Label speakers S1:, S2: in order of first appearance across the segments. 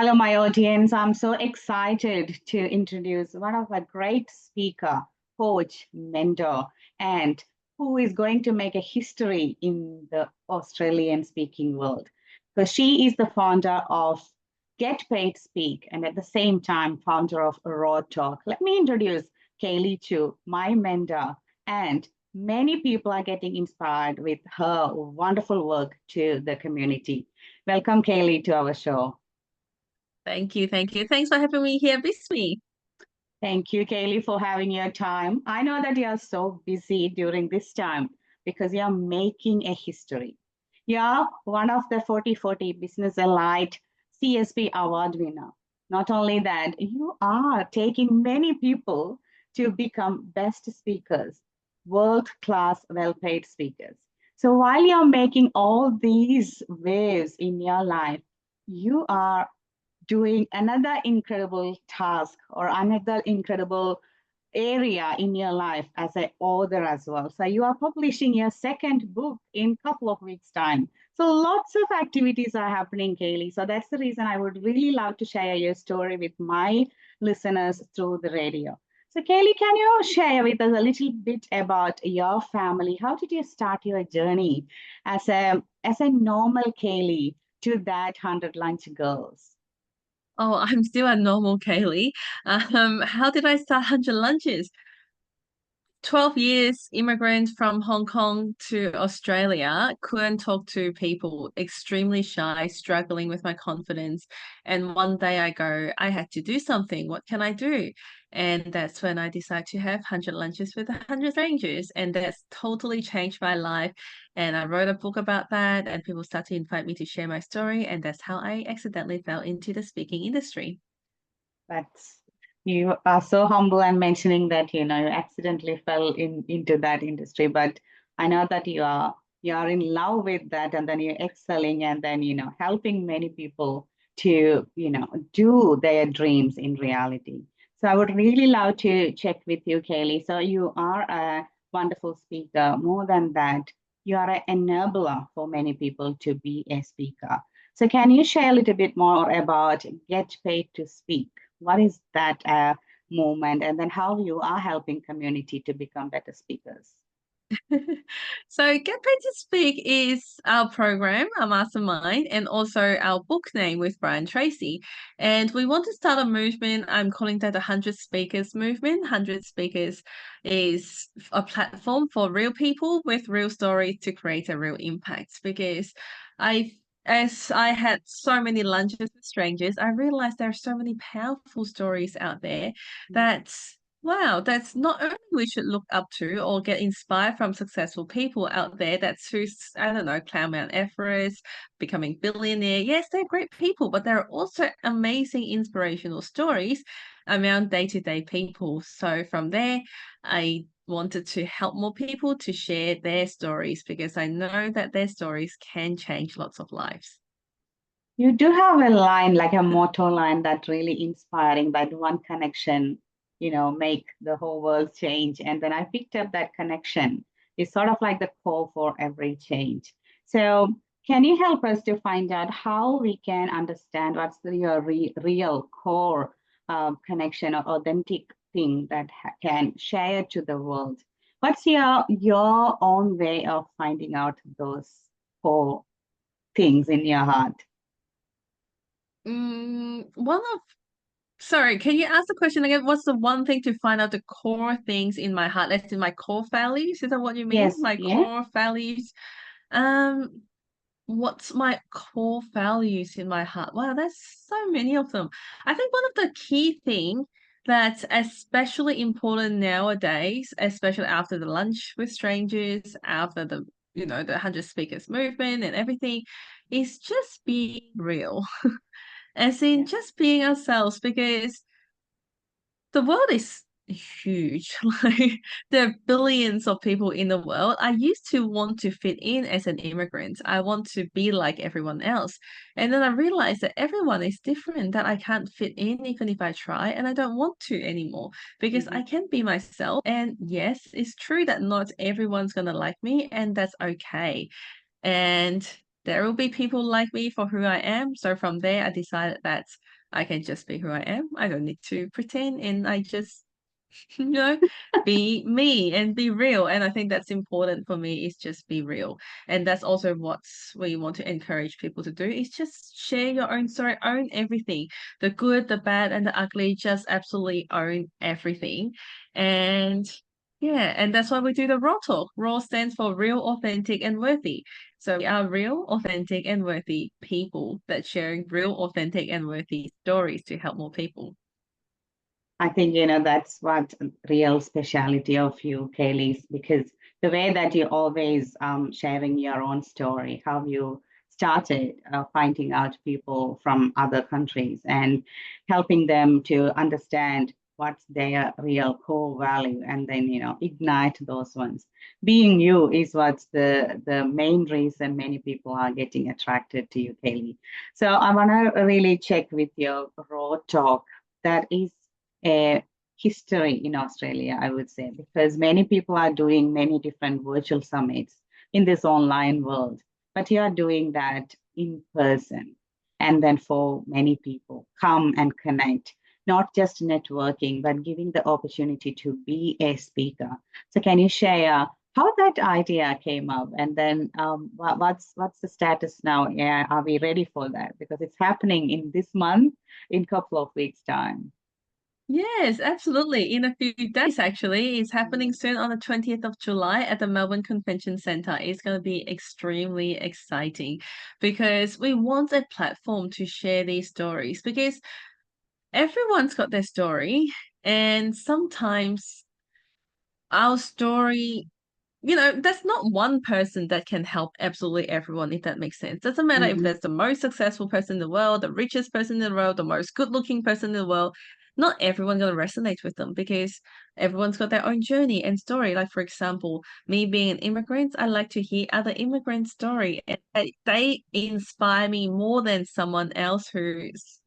S1: Hello, my audience. I'm so excited to introduce one of a great speaker, coach, mentor, and who is going to make a history in the Australian speaking world. So she is the founder of Get Paid Speak and at the same time founder of RAWTALK. Let me introduce Kaley Chu, my mentor, and many people are getting inspired with her wonderful work to the community. Welcome, Kaley, to our show.
S2: Thank you. Thank you. Thanks for having me here with me.
S1: Thank you, Kaylee, for having your time. I know that you are so busy during this time because you are making a history. You are one of the 40/40 Business Elite CSP award winner. Not only that, you are taking many people to become best speakers, world-class, well-paid speakers. So while you're making all these waves in your life, you are doing another incredible task or another incredible area in your life as an author as well. So you are publishing your second book in a couple of weeks' time. So lots of activities are happening, Kaylee. So that's the reason I would really love to share your story with my listeners through the radio. So Kaylee, can you share with us a little bit about your family? How did you start your journey as a normal Kaylee to that 100 lunch girls?
S2: Oh, I'm still a normal Kaylee. How did I start 100 Lunches? 12 years immigrant from Hong Kong to Australia, couldn't talk to people, extremely shy, struggling with my confidence. And one day I go, I had to do something. What can I do? And that's when I decided to have 100 lunches with 100 strangers. And that's totally changed my life. And I wrote a book about that, and people started to invite me to share my story. And that's how I accidentally fell into the speaking industry.
S1: That's you are so humble and mentioning that you accidentally fell into that industry, but I know that you are in love with that, and then you're excelling, and then helping many people to do their dreams in reality. So I would really love to check with you, Kaylee. So you are a wonderful speaker. More than that, you are an enabler for many people to be a speaker. So can you share a little bit more about Get Paid to Speak? What is that movement, and then how you are helping community to become better speakers?
S2: So, Get Paid to Speak is our program, our mastermind, and also our book name with Brian Tracy. And we want to start a movement. I'm calling that the 100 Speakers movement. 100 Speakers is a platform for real people with real stories to create a real impact. Because I as I had so many lunches with strangers, I realized there are so many powerful stories out there that wow, that's not only we should look up to or get inspired from successful people out there that's who's, I don't know, climb Mount Everest, becoming billionaire. Yes, they're great people, but there are also amazing inspirational stories around day-to-day people. So from there, I wanted to help more people to share their stories because I know that their stories can change lots of lives.
S1: You do have a line, like a motto line, that really inspiring. That one connection, make the whole world change. And then I picked up that connection. It's sort of like the core for every change. So, can you help us to find out how we can understand what's your real core connection or authentic thing that can share to the world? What's your own way of finding out those core things in your heart?
S2: One of Sorry, can you ask the question again? What's the one thing to find out the core things in my heart? That's in my core values. Is that what you mean?
S1: Yes,
S2: My
S1: yeah.
S2: core values. Um, what's my core values in my heart? Wow, there's so many of them. I think one of the key thing that's especially important nowadays, especially after the lunch with strangers, after the 100 speakers movement and everything, is just being real. As in
S1: Yeah.
S2: just being ourselves because the world is huge. Like there are billions of people in the world. I used to want to fit in as an immigrant. I want to be like everyone else. And then I realized that everyone is different, that I can't fit in even if I try, and I don't want to anymore because
S1: Mhm.
S2: I can be myself. And yes, it's true that not everyone's gonna like me, and that's okay. And there will be people like me for who I am. So from there, I decided that I can just be who I am. I don't need to pretend, and I just you know, be me and be real. And I think that's important for me is just be real. And that's also what we want to encourage people to do is just share your own story, own everything. The good, the bad, and the ugly, just absolutely own everything. And yeah, and that's why we do the Raw Talk. Raw stands for real, authentic, and worthy. So we are real, authentic, and worthy people that sharing real, authentic, and worthy stories to help more people.
S1: I think, that's what real speciality of you, Kaylee, is because the way that you're always sharing your own story, how you started finding out people from other countries and helping them to understand what's their real core value and then, ignite those ones. Being you is what's the main reason many people are getting attracted to you, Kaylee. So I want to really check with your raw talk. That is a history in Australia, I would say, because many people are doing many different virtual summits in this online world, but you are doing that in person. And then for many people, come and connect, not just networking, but giving the opportunity to be a speaker. So can you share how that idea came up, and then what's the status now? Yeah, are we ready for that? Because it's happening in this month, in a couple of weeks' time.
S2: Yes, absolutely. In a few days, actually. It's happening soon on the 20th of July at the Melbourne Convention Centre. It's going to be extremely exciting because we want a platform to share these stories because everyone's got their story, and sometimes our story there's not one person that can help absolutely everyone, if that makes sense. Doesn't matter if
S1: Mhm.
S2: there's the most successful person in the world, the richest person in the world, the most good-looking person in the world. Not everyone's going to resonate with them because everyone's got their own journey and story. Like, for example, me being an immigrant, I like to hear other immigrants' story, and they inspire me more than someone else who's,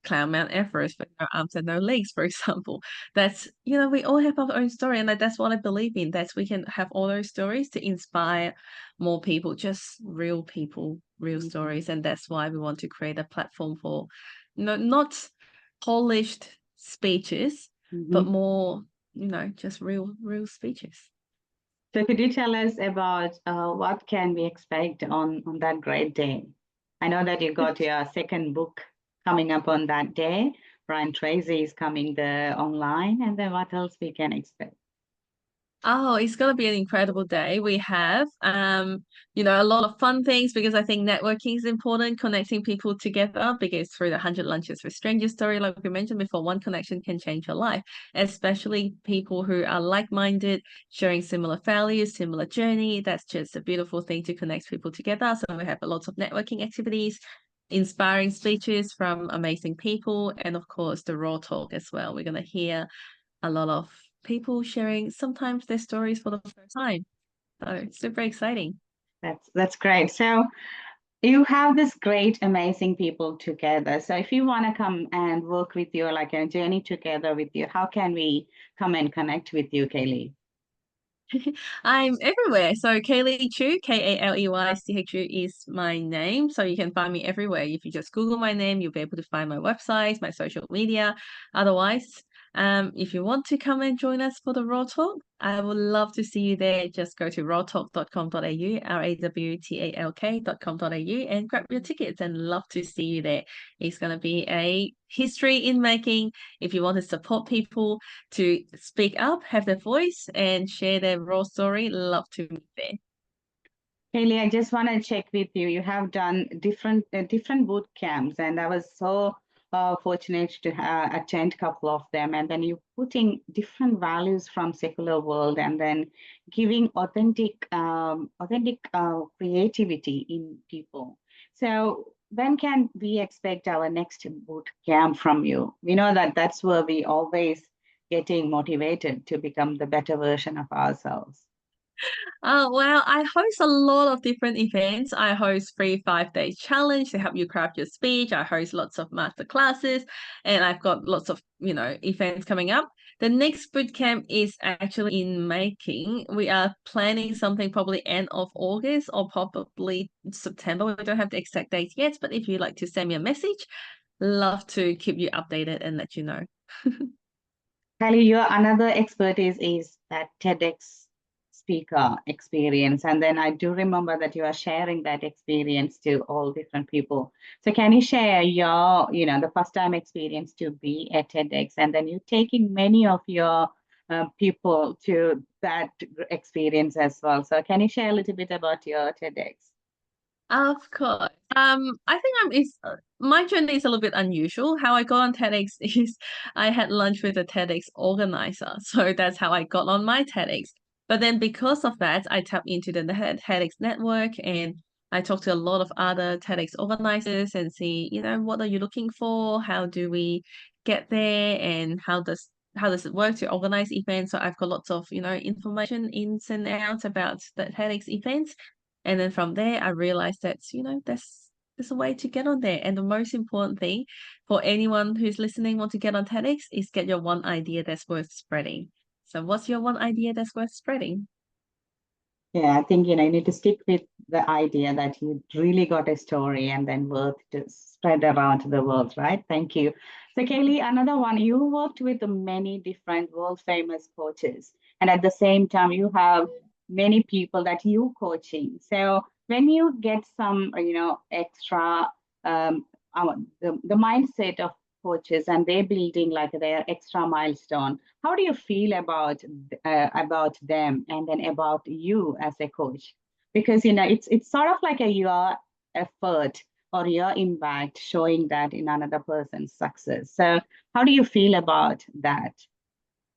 S2: climb Mount Everest with no arms and no legs, for example. That's, we all have our own story, and that's what I believe in. That's we can have all those stories to inspire more people, real stories. And that's why we want to create a platform for, not polished speeches, but
S1: Mhm.
S2: more, just real speeches.
S1: So could you tell us about what can we expect on that great day? I know that you got your second book coming up on that day. Brian Tracy is coming there online, and then what else we can expect?
S2: Oh, it's going to be an incredible day. We have, a lot of fun things because I think networking is important, connecting people together because through the 100 Lunches with Strangers story, like we mentioned before, one connection can change your life, especially people who are like-minded, sharing similar values, similar journey. That's just a beautiful thing to connect people together. So we have lots of networking activities, inspiring speeches from amazing people, and of course, the Raw Talk as well. We're going to hear a lot of people sharing sometimes their stories for the first time. So it's super exciting.
S1: That's great. So you have this great, amazing people together. So if you want to come and work with you, like a journey together with you, how can we come and connect with you, Kaylee?
S2: I'm everywhere. So Kaley Chu, Kaleychu is my name. So you can find me everywhere. If you just Google my name, you'll be able to find my website, my social media. Otherwise, if you want to come and join us for the Raw Talk, I would love to see you there. Just go to rawtalk.com.au, rawtalk.com.au, and grab your tickets and love to see you there. It's going to be a history in making. If you want to support people to speak up, have their voice, and share their raw story, love to meet there.
S1: Haley, I just want to check with you. You have done different boot camps, and I was so fortunate to attend a couple of them. And then you putting different values from secular world, and then giving authentic creativity in people. So when can we expect our next boot camp from you? We know that that's where we always getting motivated to become the better version of ourselves.
S2: Well, I host a lot of different events. I host free 5 days challenge to help you craft your speech. I host lots of master classes, and I've got lots of events coming up. The next bootcamp is actually in making. We are planning something probably end of August or probably September. We don't have the exact date yet, but if you'd like to send me a message, love to keep you updated and let you know.
S1: Kaley, your another expertise is that TEDx speaker experience. And then I do remember that you are sharing that experience to all different people. So can you share your, the first time experience to be at TEDx, and then you taking many of your people to that experience as well. So can you share a little bit about your TEDx?
S2: Of course. I think my journey is a little bit unusual. How I got on TEDx is I had lunch with a TEDx organizer. So that's how I got on my TEDx. But then because of that, I tapped into the TEDx network and I talked to a lot of other TEDx organizers and see, what are you looking for? How do we get there? And how does it work to organize events? So I've got lots of, information ins and outs about the TEDx events. And then from there, I realized that, there's a way to get on there. And the most important thing for anyone who's listening, want to get on TEDx, is get your one idea that's worth spreading. So what's your one idea that's worth spreading?
S1: Yeah, I think, you need to stick with the idea that you really got a story and then worth to spread around the world, right? Thank you. So, Kaley, another one, you worked with many different world famous coaches, and at the same time, you have many people that you coaching. So, when you get some, extra, the mindset of coaches and they're building like their extra milestone, how do you feel about them and then about you as a coach? Because it's sort of like your effort or your impact showing that in another person's success. So how do you feel about that?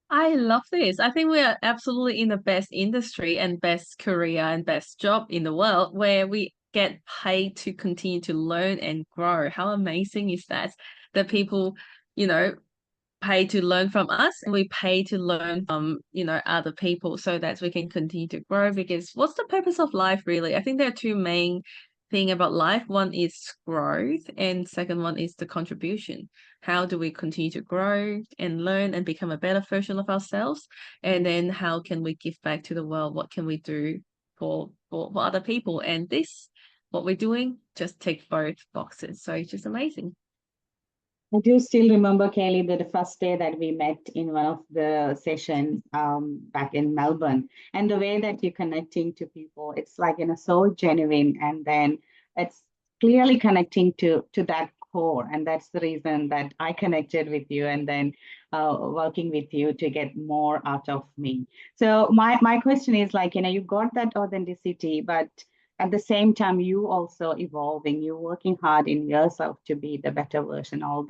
S2: I love this. I think we are absolutely in the best industry and best career and best job in the world where we get paid to continue to learn and grow. How amazing is that? That people, you know, pay to learn from us and we pay to learn from other people so that we can continue to grow, because what's the purpose of life really? I think there are two main thing about life. One is growth and second one is the contribution. How do we continue to grow and learn and become a better version of ourselves, and then how can we give back to the world? What can we do for other people? And this, what we're doing, just tick both boxes, so it's just amazing.
S1: I do still remember, Kaley, that the first day that we met in one of the sessions back in Melbourne, and the way that you're connecting to people, it's like, so genuine. And then it's clearly connecting to that core. And that's the reason that I connected with you and then working with you to get more out of me. So my question is like, you got that authenticity, but at the same time you also evolving, you working hard in yourself to be the better version all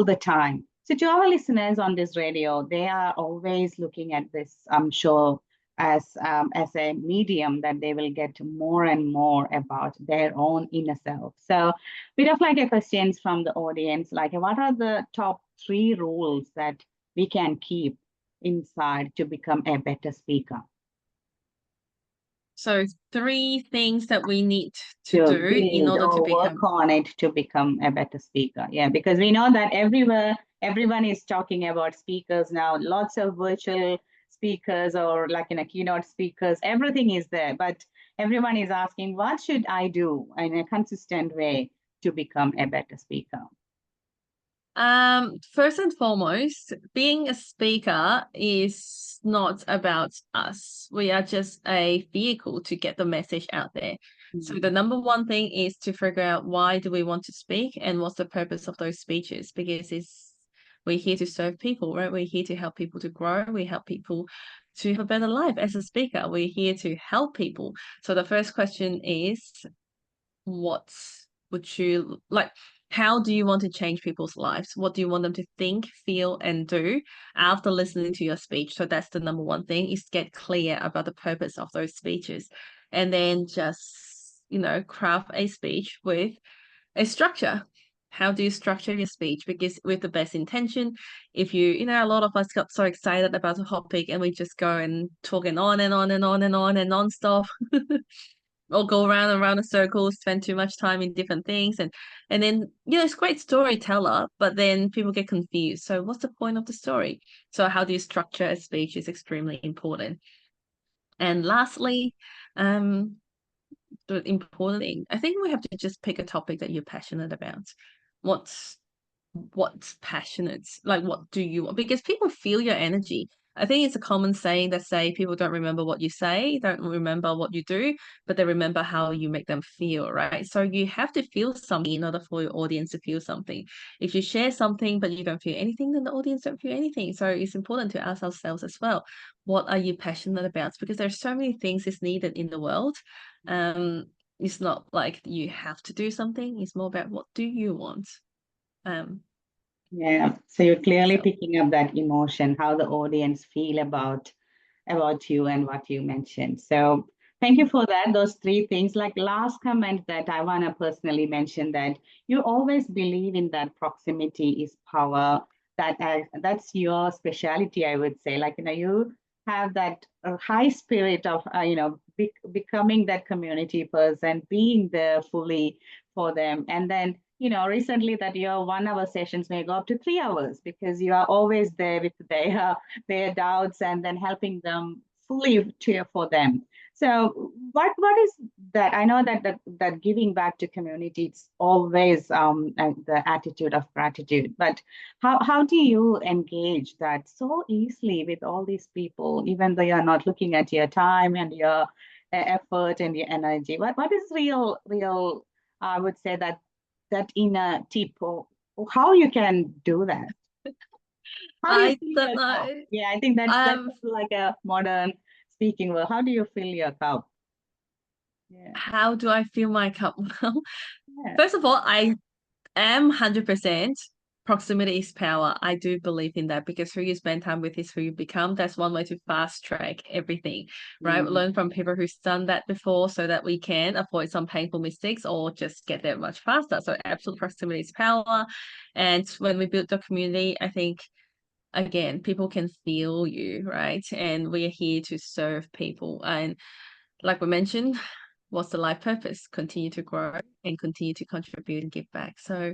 S1: the time. So to our listeners on this radio, they are always looking at this, I'm sure, as a medium that they will get more and more about their own inner self. So bit of like a questions from the audience, like what are the top 3 rules that we can keep inside to become a better speaker?
S2: So 3 things that we need to
S1: To
S2: do in
S1: build
S2: order to
S1: or work
S2: become.
S1: on it to become a better speaker. Yeah, because we know that everywhere, everyone is talking about speakers now, lots of virtual speakers or like keynote speakers, everything is there. But everyone is asking, what should I do in a consistent way to become a better speaker?
S2: First and foremost, being a speaker is not about us. We are just a vehicle to get the message out there. So the number one thing is to figure out why do we want to speak and what's the purpose of those speeches, because we're here to serve people, right? We're here to help people to grow. We help people to have a better life. As a speaker, we're here to help people. So the first question is, what would you like? How do you want to change people's lives? What do you want them to think, feel, and do after listening to your speech? So that's the number one thing, is get clear about the purpose of those speeches. And then just, craft a speech with a structure. How do you structure your speech? Because with the best intention, if a lot of us got so excited about a topic and we just go and talking on and on and on and on and non-stop. or go around and around in circles, spend too much time in different things, and then it's great storyteller, but then people get confused. So what's the point of the story? So how do you structure a speech is extremely important. And lastly, um, the important thing, I think we have to just pick a topic that you're passionate about. What's passionate, like what do you want, because people feel your energy. I think it's a common saying that say people don't remember what you say, don't remember what you do, but they remember how you make them feel, right? So you have to feel something in order for your audience to feel something. If you share something but you don't feel anything, then the audience don't feel anything. So it's important to ask ourselves as well, what are you passionate about? Because there's so many things is needed in the world. It's not like you have to do something, it's more about what do you want.
S1: Yeah, so you're clearly
S2: So
S1: picking up that emotion, how the audience feel about you and what you mentioned. So thank you for that. Those three things. Like last comment that I want to personally mention, that you always believe in that proximity is power. That's your specialty, I would say. Like you have that high spirit of becoming that community person, being there fully for them, and then recently that your 1 hour sessions may go up to 3 hours because you are always there with their doubts and then helping them fully cheer for them. So what is that? I know that giving back to community, it's always the attitude of gratitude. But how do you engage that so easily with all these people, even though you're not looking at your time and your effort and your energy? What is real? I would say that inner tip, or how you can do that. How do you
S2: I
S1: fill
S2: don't
S1: your cup?
S2: know.
S1: Yeah, I think that's
S2: Um,
S1: like a modern speaking word. How do you fill your cup? Yeah,
S2: how do I fill my cup? Well,
S1: yeah.
S2: first of all, I am 100% proximity is power. I do believe in that because who you spend time with is who you become. That's one way to fast track everything, right?
S1: Mm,
S2: Learn from people who's done that before so that we can avoid some painful mistakes or just get there much faster. So absolute proximity is power. And when we build the community, I think again, people can feel you, right? And we're here to serve people. And like we mentioned, what's the life purpose? Continue to grow and continue to contribute and give back. So,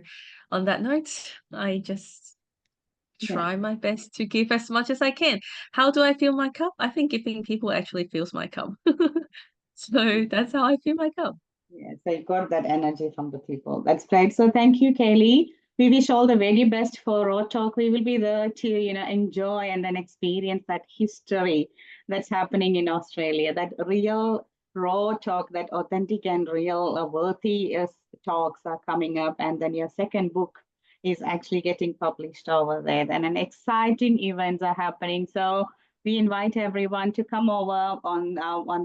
S2: on that note, I just
S1: yeah,
S2: try my best to give as much as I can. How do I fill my cup? I think giving people actually fills my cup. So, that's how I fill my cup.
S1: yeah. So you got that energy from the people. That's great. So thank you, Kaylee. We wish all the very best for Raw Talk. We will be there to, enjoy and then experience that history that's happening in Australia, that real raw talk, that authentic and real worthy talks are coming up. And then your second book is actually getting published over there. And an exciting events are happening. So we invite everyone to come over on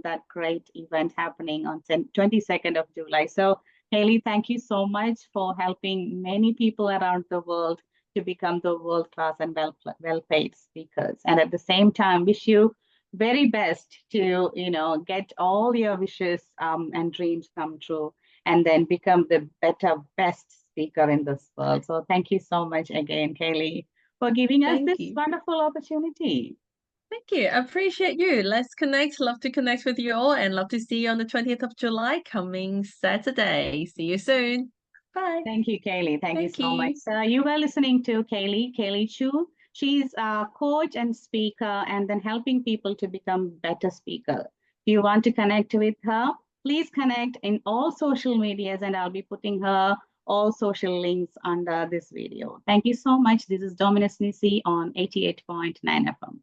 S1: that great event happening on 22nd of July. So Haley, thank you so much for helping many people around the world to become the world class and well-paid speakers. And at the same time, wish you very best to get all your wishes and dreams come true, and then become the best speaker in this world. So thank you so much again, Kaylee, for giving us
S2: Thank
S1: this
S2: you.
S1: wonderful opportunity.
S2: Thank you. I appreciate you. Let's connect. Love to connect with you all and love to see you on the 20th of July coming Saturday. See you soon. Bye.
S1: Thank you, Kaylee. Thank you
S2: Thank
S1: so much.
S2: you.
S1: So you were listening to Kaley Chu. She's a coach and speaker, and then helping people to become better speaker. If you want to connect with her, please connect in all social medias, and I'll be putting her all social links under this video. Thank you so much. This is Dominus Nisi on 88.9 FM.